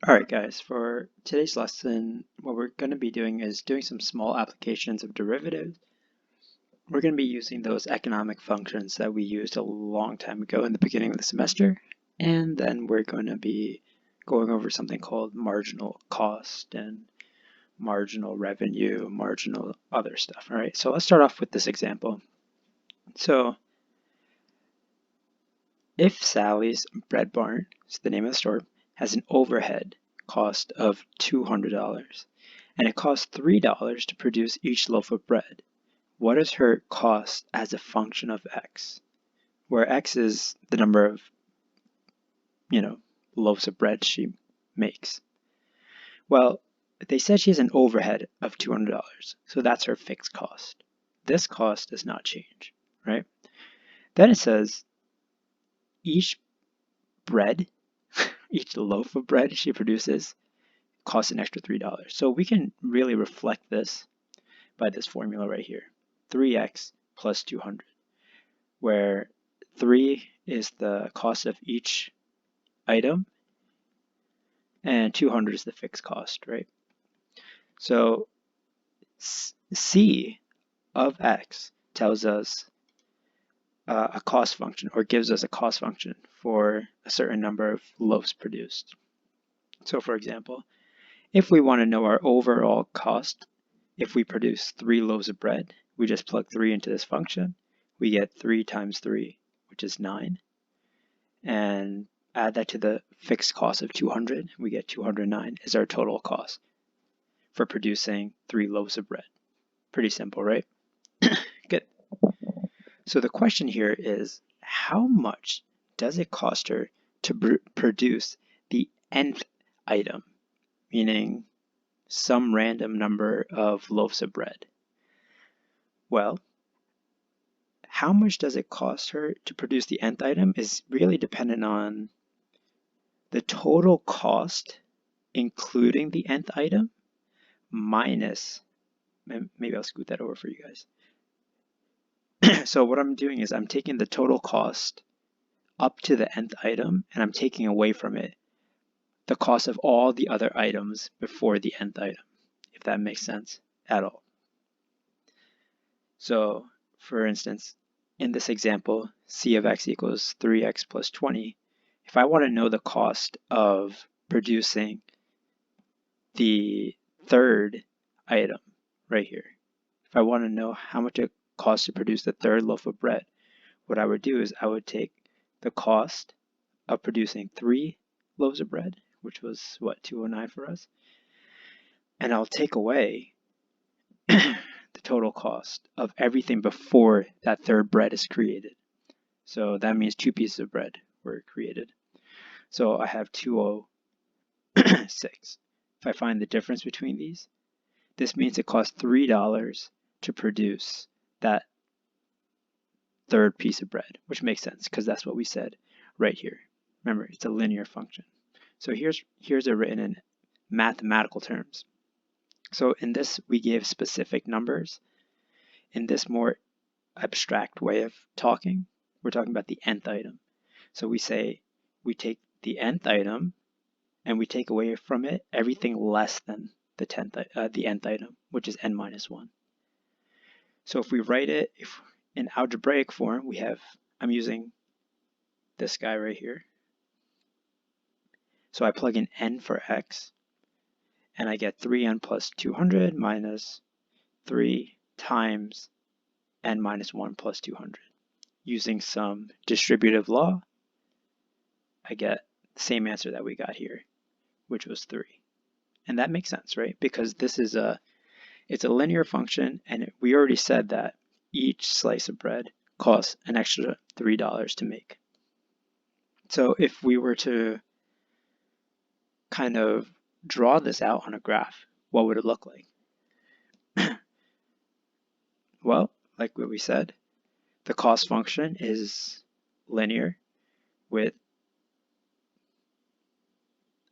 Alright guys, for today's lesson, what we're going to be doing is doing some small applications of derivatives. We're going to be using those economic functions that we used a long time ago in the beginning of the semester, and then we're going to be going over something called marginal cost and marginal revenue, marginal other stuff. Alright, so let's start off with this example. So, if Sally's Bread Barn, is the name of the store, has an overhead cost of $200 and it costs $3 to produce each loaf of bread, what is her cost as a function of x? Where x is the number of, loaves of bread she makes. Well, they said she has an overhead of $200, so that's her fixed cost. This cost does not change, right? Then it says each bread, each loaf of bread she produces costs an extra $3. So we can really reflect this by this formula right here, 3x plus 200, where 3 is the cost of each item and 200 is the fixed cost, right? So C of x tells us a cost function, or gives us a cost function for a certain number of loaves produced. So for example, if we want to know our overall cost, if we produce 3 loaves of bread, we just plug 3 into this function. We get 3 times 3, which is 9. And add that to the fixed cost of 200. We get 209 is our total cost for producing 3 loaves of bread. Pretty simple, right? Good. So the question here is, how much does it cost her to produce the nth item, meaning some random number of loaves of bread? Well, how much does it cost her to produce the nth item is really dependent on the total cost, including the nth item, minus, maybe I'll scoot that over for you guys. So what I'm doing is I'm taking the total cost up to the nth item, and I'm taking away from it the cost of all the other items before the nth item, if that makes sense at all. So, for instance, in this example, c of x equals 3x plus 20. If I want to know the cost of producing the third item right here, if I want to know how much it costs to produce the third loaf of bread, what I would do is I would take the cost of producing 3 loaves of bread, which was what, 209 for us, and I'll take away the total cost of everything before that third bread is created. So that means 2 pieces of bread were created. So I have 206. If I find the difference between these, this means it costs $3 to produce that third piece of bread, which makes sense because that's what we said right here. Remember, it's a linear function. So here's it written in mathematical terms. So in this, we give specific numbers. In this more abstract way of talking, we're talking about the nth item. So we say we take the nth item and we take away from it everything less than the nth item, which is n minus 1. So if we write it in algebraic form, we have, I'm using this guy right here. So I plug in n for x, and I get 3n plus 200 minus 3 times n minus 1 plus 200. Using some distributive law, I get the same answer that we got here, which was 3. And that makes sense, right? Because this is it's a linear function, and we already said that each slice of bread costs an extra $3 to make. So if we were to kind of draw this out on a graph, what would it look like? Well, like what we said, the cost function is linear with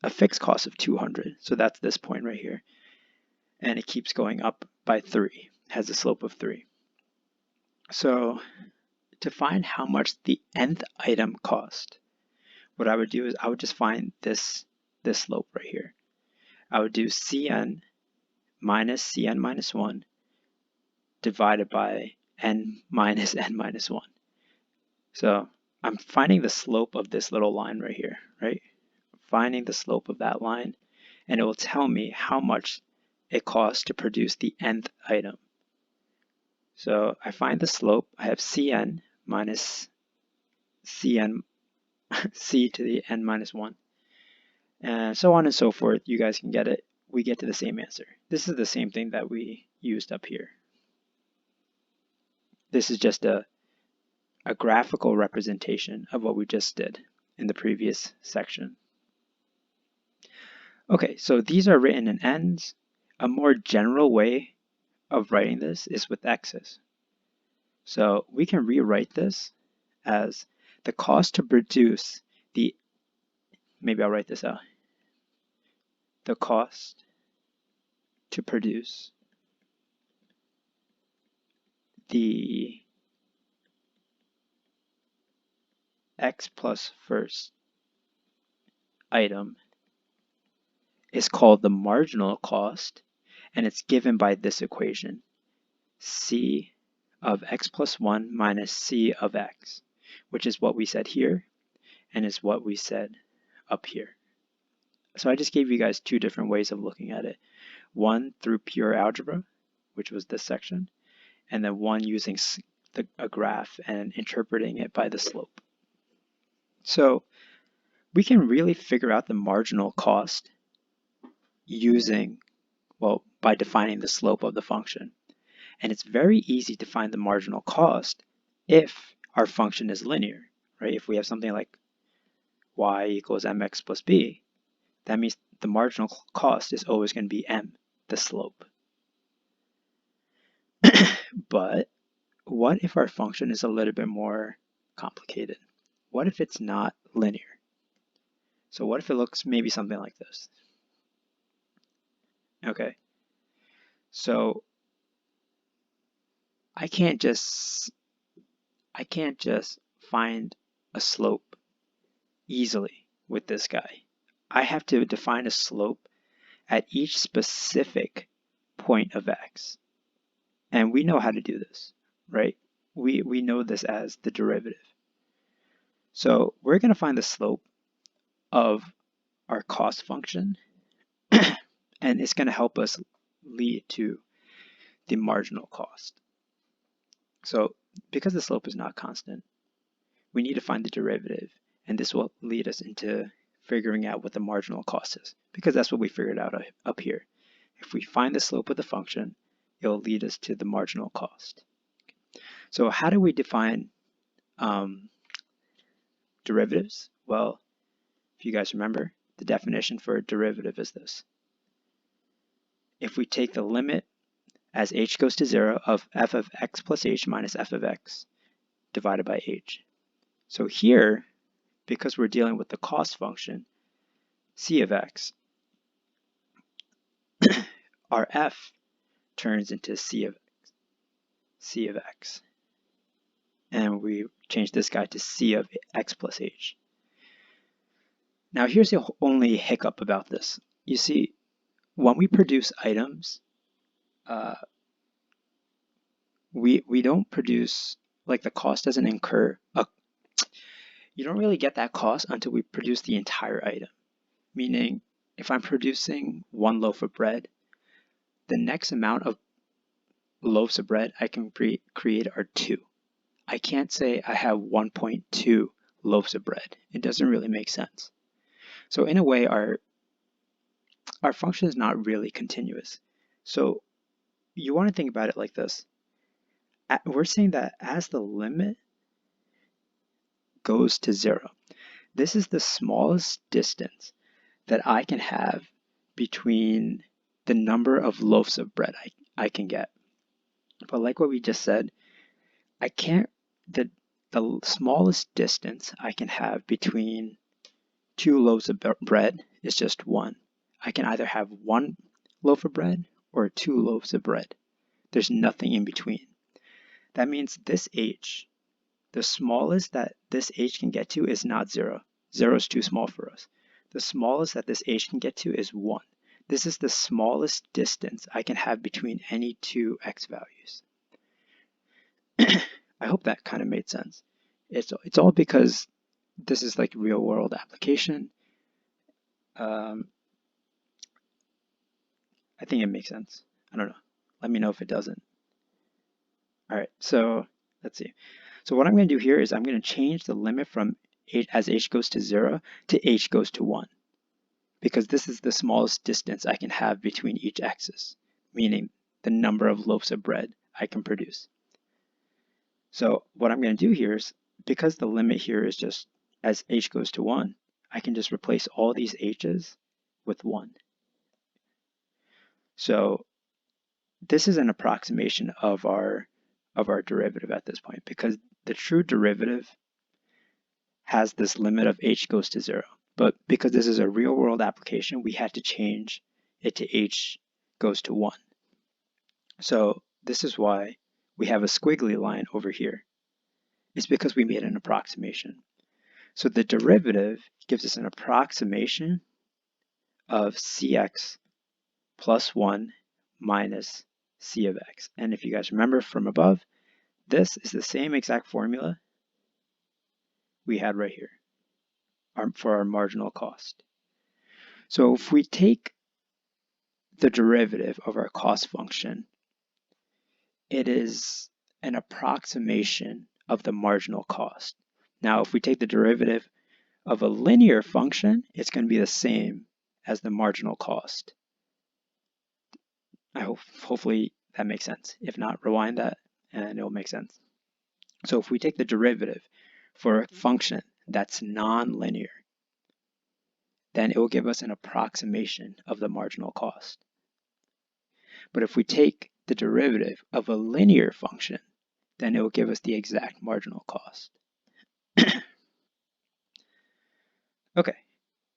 a fixed cost of 200. So that's this point right here. And it keeps going up by 3, has a slope of 3. So to find how much the nth item cost, what I would do is I would just find this this slope right here. I would do Cn minus 1 divided by n minus n minus 1. So I'm finding the slope of this little line right here, right? Finding the slope of that line, and it will tell me how much it costs to produce the nth item. So I find the slope, I have Cn minus Cn, c to the n minus 1, and so on and so forth. You guys can get it. We get to the same answer. This is the same thing that we used up here. This is just a graphical representation of what we just did in the previous section. Okay, so these are written in n's. A more general way of writing this is with x's. So we can rewrite this as the cost to produce the, maybe I'll write this out, the cost to produce the x plus first item is called the marginal cost, and it's given by this equation, c of x plus 1 minus c of x, which is what we said here and is what we said up here. So I just gave you guys two different ways of looking at it. One through pure algebra, which was this section, and then one using a graph and interpreting it by the slope. So we can really figure out the marginal cost using, well, by defining the slope of the function. And it's very easy to find the marginal cost if our function is linear, right? If we have something like y equals mx plus b, that means the marginal cost is always going to be m, the slope. But what if our function is a little bit more complicated? What if it's not linear? So what if it looks maybe something like this? Okay, so I can't just find a slope easily with this guy. I have to define a slope at each specific point of x. And we know how to do this, right? We know this as the derivative. So we're going to find the slope of our cost function, and it's going to help us lead to the marginal cost. So because the slope is not constant, we need to find the derivative, and this will lead us into figuring out what the marginal cost is, because that's what we figured out up here. If we find the slope of the function, it will lead us to the marginal cost. So how do we define derivatives? Well, if you guys remember, the definition for a derivative is this. If we take the limit as h goes to 0 of f of x plus h minus f of x divided by h. So here, because we're dealing with the cost function, c of x, our f turns into c of x. And we change this guy to c of x plus h. Now here's the only hiccup about this. You see, when we produce items, we don't produce, like, the cost doesn't incur, you don't really get that cost until we produce the entire item. Meaning, if I'm producing 1 loaf of bread, the next amount of loaves of bread I can create are 2. I can't say I have 1.2 loaves of bread. It doesn't really make sense. So in a way, our function is not really continuous. So you want to think about it like this. We're saying that as the limit goes to 0, this is the smallest distance that I can have between the number of loaves of bread I can get. But like what we just said, I can't, the smallest distance I can have between 2 loaves of bread is just 1. I can either have 1 loaf of bread or 2 loaves of bread. There's nothing in between. That means this h, the smallest that this h can get to is not 0. 0 is too small for us. the smallest that this h can get to is 1. This is the smallest distance I can have between any two x values. I hope that kind of made sense. It's all because this is like real world application. I think it makes sense. I don't know. Let me know if it doesn't. All right, so let's see. So what I'm going to do here is I'm going to change the limit from h, as h goes to 0 to h goes to 1, because this is the smallest distance I can have between each axis, meaning the number of loaves of bread I can produce. So what I'm going to do here is, because the limit here is just as h goes to 1, I can just replace all these h's with 1. So this is an approximation of our derivative at this point, because the true derivative has this limit of h goes to 0. But because this is a real world application, we had to change it to h goes to 1. So this is why we have a squiggly line over here. It's because we made an approximation. So the derivative gives us an approximation of cx plus 1 minus c of x. And if you guys remember from above, this is the same exact formula we had right here for our marginal cost. So if we take the derivative of our cost function, it is an approximation of the marginal cost. Now, if we take the derivative of a linear function, it's going to be the same as the marginal cost. Hopefully that makes sense. If not, rewind that and it'll make sense. So if we take the derivative for a function that's non-linear, then it will give us an approximation of the marginal cost. But if we take the derivative of a linear function, then it will give us the exact marginal cost. Okay,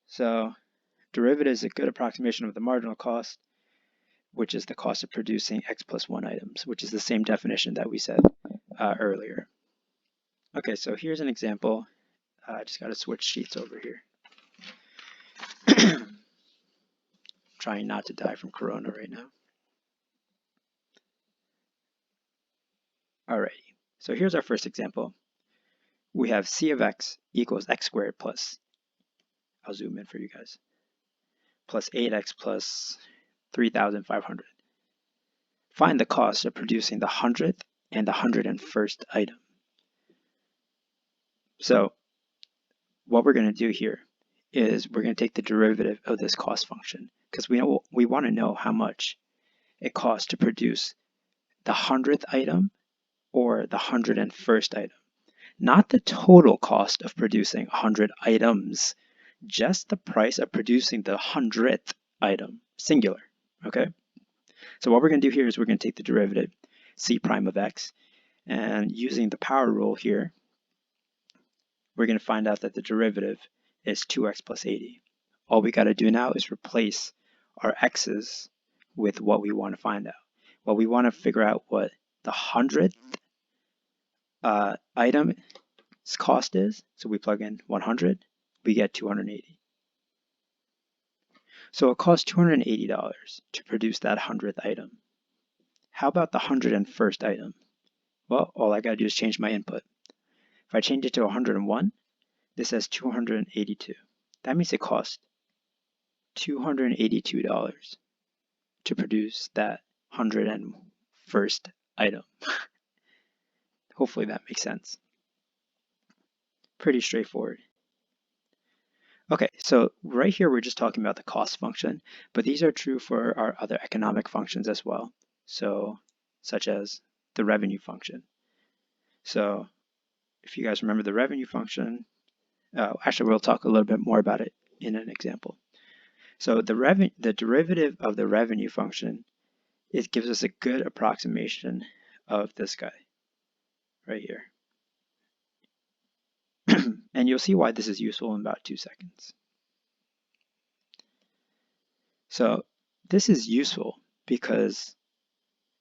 so derivative is a good approximation of the marginal cost, which is the cost of producing x plus 1 items, which is the same definition that we said earlier. Okay, so here's an example. I just got to switch sheets over here. Trying not to die from corona right now. Alrighty, so here's our first example. We have c of x equals x squared plus, I'll zoom in for you guys, plus 8x plus 3,500. Find the cost of producing the 100th and the 101st item. So what we're going to do here is we're going to take the derivative of this cost function, because we want to know how much it costs to produce the 100th item or the 101st item. Not the total cost of producing 100 items, just the price of producing the 100th item, singular, okay? So what we're going to do here is we're going to take the derivative, c prime of x, and using the power rule here, we're going to find out that the derivative is 2x plus 80. All we got to do now is replace our x's with what we want to find out. Well, we want to figure out what the 100th item's cost is. So we plug in 100, we get 280. So it costs $280 to produce that 100th item. How about the 101st item? Well, all I got to do is change my input. If I change it to 101, this says 282. That means it costs $282 to produce that 101st item. Hopefully that makes sense. Pretty straightforward. Okay, so right here we're just talking about the cost function, but these are true for our other economic functions as well. So, such as the revenue function. So, if you guys remember the revenue function, actually we'll talk a little bit more about it in an example. So the derivative of the revenue function, it gives us a good approximation of this guy right here. And you'll see why this is useful in about 2 seconds. So this is useful because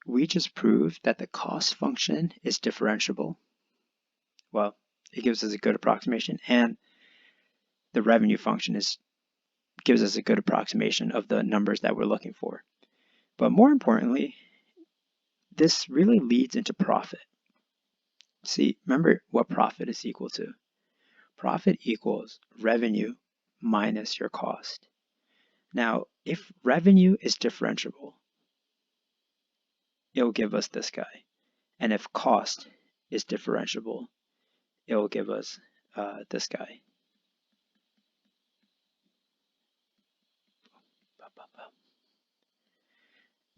we just proved that the cost function is differentiable. Well, it gives us a good approximation, and the revenue function is gives us a good approximation of the numbers that we're looking for. But more importantly, this really leads into profit. See, remember what profit is equal to. Profit equals revenue minus your cost. Now, if revenue is differentiable, it will give us this guy. And if cost is differentiable, it will give us this guy.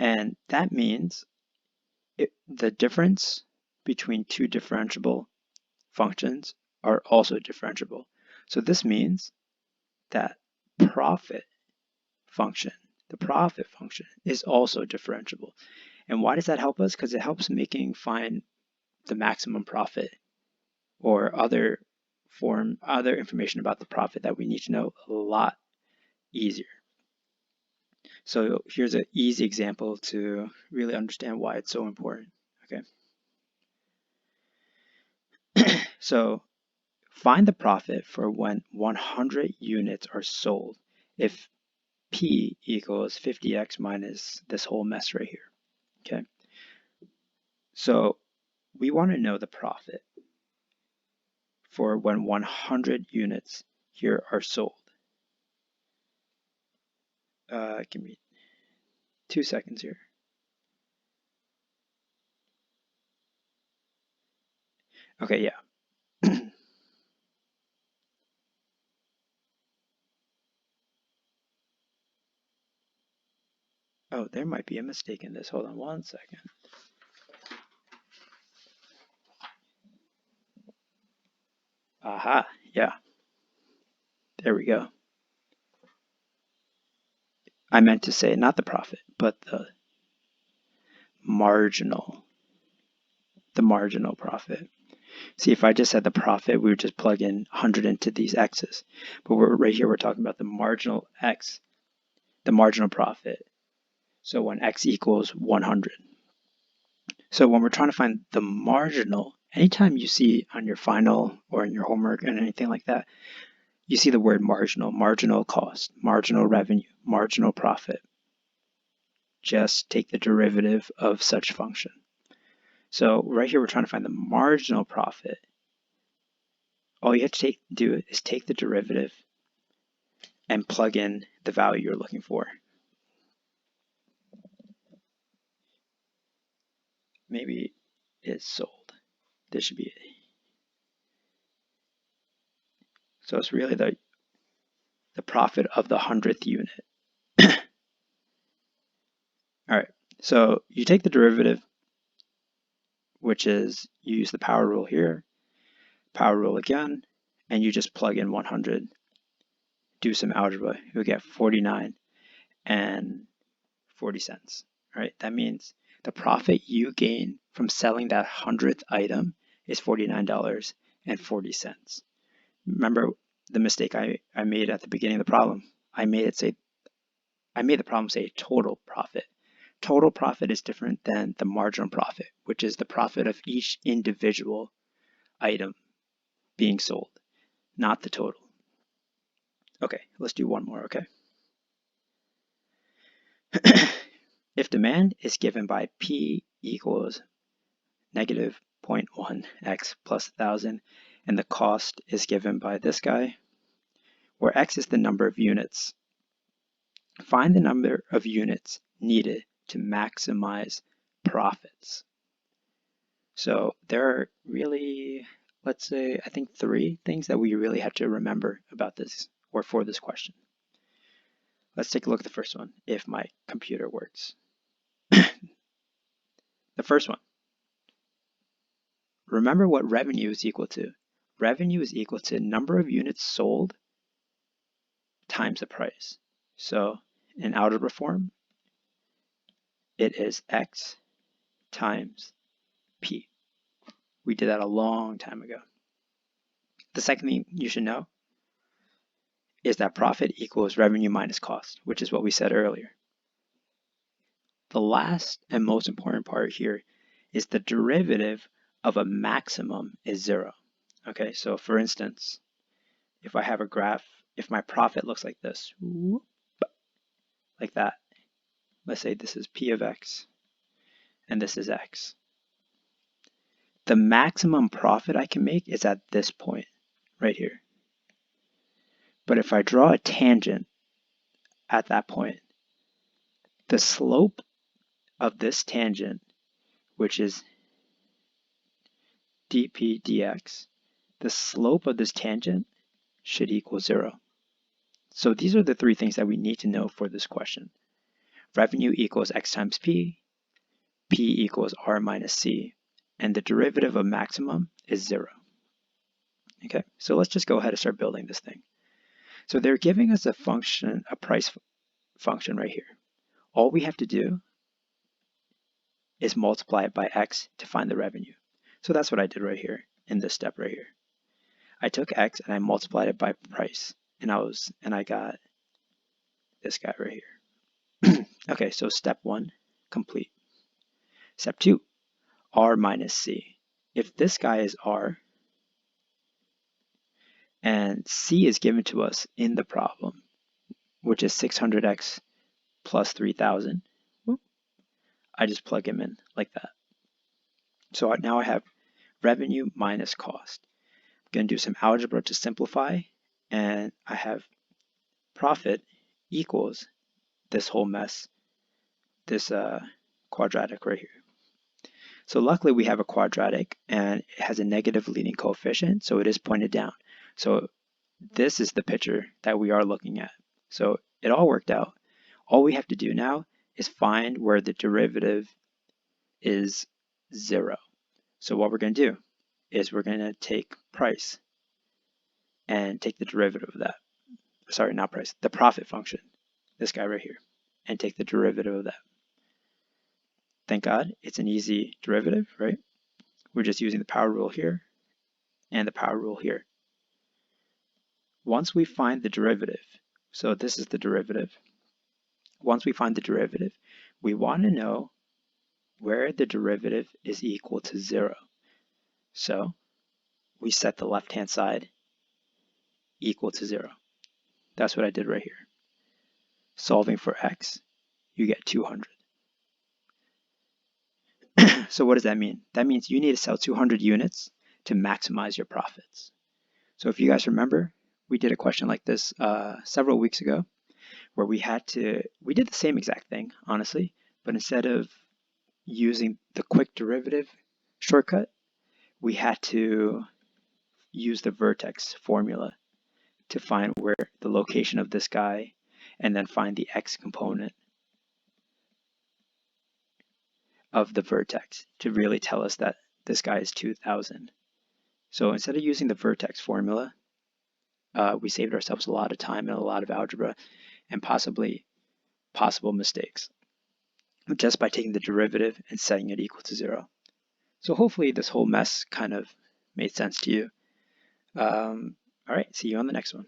And that means the difference between two differentiable functions are also differentiable. So this means that profit function, the profit function, is also differentiable. And why does that help us? Because it helps find the maximum profit or other information about the profit that we need to know a lot easier. So here's an easy example to really understand why it's so important. Okay. So find the profit for when 100 units are sold if P equals 50x minus this whole mess right here. Okay. So we want to know the profit for when 100 units here are sold. Give me 2 seconds here. Okay, yeah. Oh, there might be a mistake in this. Hold on 1 second. Aha, yeah. There we go. I meant to say not the profit, but the marginal profit. See, if I just said the profit, we would just plug in 100 into these x's. But right here, we're talking about the marginal x, the marginal profit. So when x equals 100. So when we're trying to find the marginal, anytime you see on your final or in your homework and anything like that, you see the word marginal, marginal cost, marginal revenue, marginal profit. Just take the derivative of such function. So right here, we're trying to find the marginal profit. All you have to do is take the derivative and plug in the value you're looking for. Maybe it's sold. This should be it. So it's really the profit of the 100th unit. All right, so you take the derivative, which is you use the power rule here, power rule again, and you just plug in 100, do some algebra. You'll get 49 and 40 cents. All right, that means the profit you gain from selling that 100th item is $49.40. Remember the mistake I made at the beginning of the problem. I made the problem say total profit. Total profit is different than the marginal profit, which is the profit of each individual item being sold, not the total. Okay, let's do one more, okay? If demand is given by P equals negative 0.1x plus 1,000, and the cost is given by this guy, where x is the number of units, find the number of units needed to maximize profits. So there are really, let's say, I think 3 things that we really have to remember about this or for this question. Let's take a look at the first one, if my computer works. The first one, remember what revenue is equal to. Revenue is equal to number of units sold times the price. So in algebra form, it is x times p. We did that a long time ago. The second thing you should know is that profit equals revenue minus cost, which is what we said earlier. The last and most important part here is the derivative of a maximum is 0. Okay, so for instance, if I have a graph if my profit looks like this, like that, let's say this is P of X and this is X. The maximum profit I can make is at this point right here. But if I draw a tangent at that point, the slope of this tangent, which is dp dx, the slope of this tangent should equal 0. So these are the three things that we need to know for this question. Revenue equals x times p, p equals r minus c, and the derivative of maximum is 0. Okay, so let's just go ahead and start building this thing. So they're giving us a function, a price function right here. All we have to do is multiply it by x to find the revenue. So that's what I did right here in this step right here. I took x and I multiplied it by price, and I got this guy right here. Okay, so step 1 complete. Step 2, r minus c. If this guy is r and c is given to us in the problem, which is 600x plus 3000, I just plug him in like that. So now I have revenue minus cost. I'm going to do some algebra to simplify, and I have profit equals this whole mess, this quadratic right here. So luckily we have a quadratic and it has a negative leading coefficient, so it is pointed down. So this is the picture that we are looking at. So it all worked out. All we have to do now is find where the derivative is 0. So what we're going to do is we're going to take price and take the derivative of that. Sorry, not price, the profit function, this guy right here, and take the derivative of that. Thank God, it's an easy derivative, right? We're just using the power rule here and the power rule here. Once we find the derivative, so this is the derivative. Once we find the derivative, we want to know where the derivative is equal to 0. So we set the left-hand side equal to 0. That's what I did right here. Solving for x, you get 200. So what does that mean? That means you need to sell 200 units to maximize your profits. So if you guys remember, we did a question like this several weeks ago where we did the same exact thing, honestly, but instead of using the quick derivative shortcut, we had to use the vertex formula to find where the location of this guy and then find the x component of the vertex to really tell us that this guy is 2000. So instead of using the vertex formula, we saved ourselves a lot of time and a lot of algebra and possible mistakes just by taking the derivative and setting it equal to 0. So hopefully this whole mess kind of made sense to you. All right, see you on the next one.